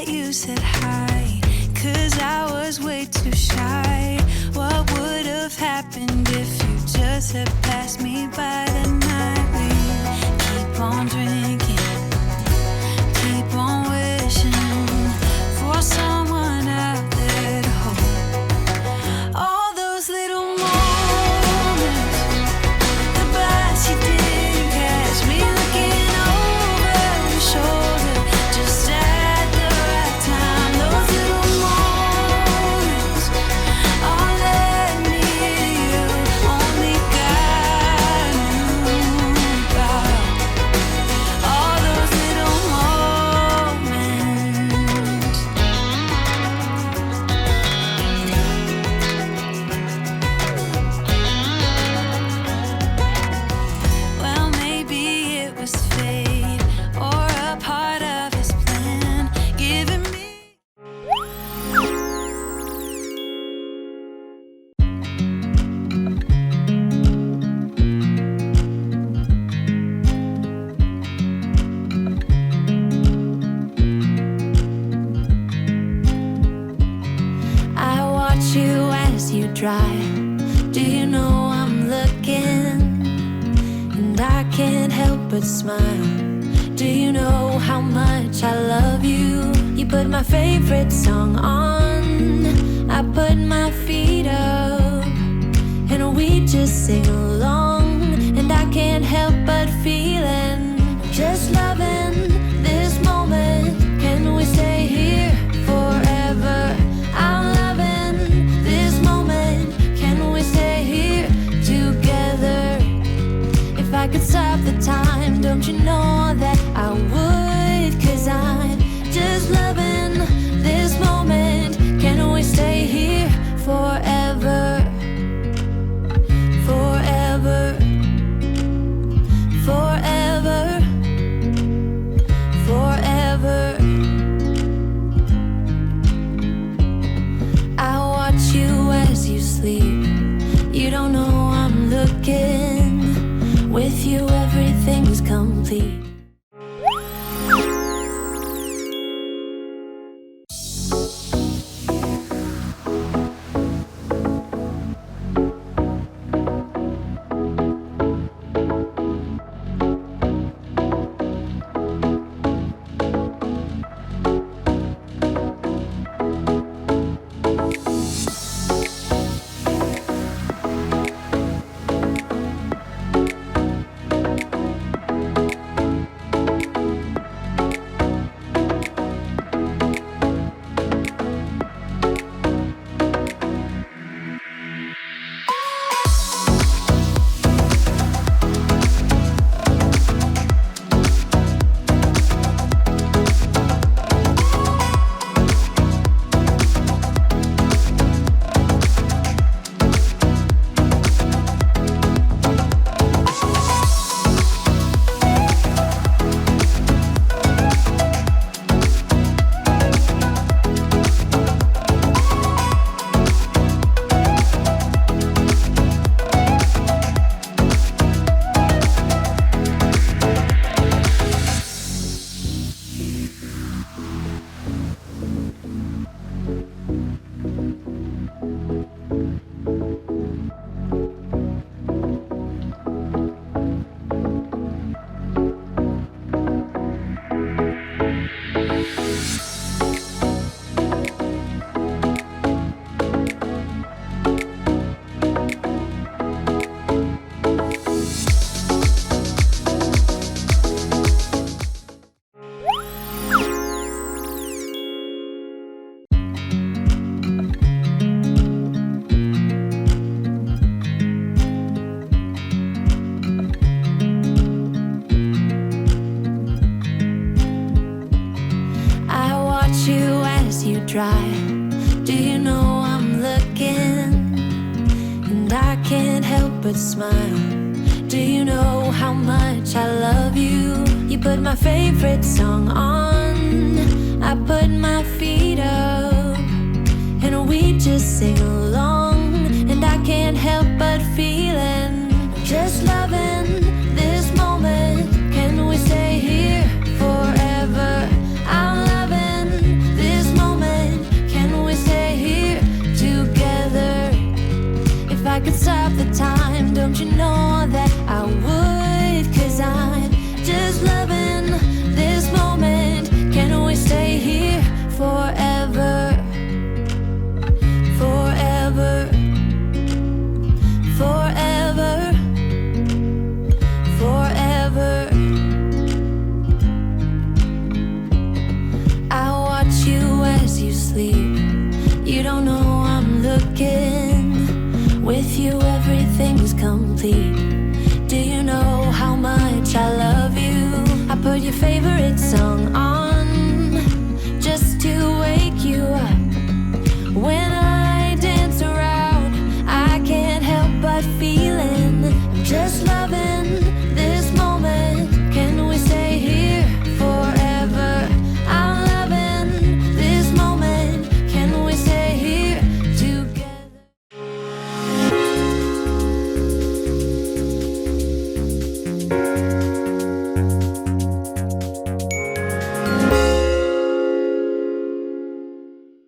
that you said hi, 'cause I was way too shy. What would have happened if you just had passed me by the night? We keep on drinking, keep on wishing for someone out there to hold. All those little moments, the bites you didn't catch me looking over your shoulder, just at the right time. Those little moments all led me to you. Only God knew about all those little moments. Well, maybe it was fate or a part of his plan, giving me. I watch you as you drive. Do you know I'm looking? And I can't help but smile. Do you know how much I love you? You put my favorite song on, I put my feet up, and we just sing along. And I can't help but feeling, just loving this moment. Can we stay here forever? I'm loving this moment. Can we stay here together? If I could stop the time, don't you know that I would? 'Cause I'm just loving this moment. Can we stay here forever? Forever. Forever. Forever. I watch you as you sleep. You don't know I'm looking. With you everything's complete. Drive. Do you know I'm looking? And I can't help but smile. Do you know how much I love you? You put my favorite song on, I put my feet up, and we just sing along. And I can't help but feeling, just loving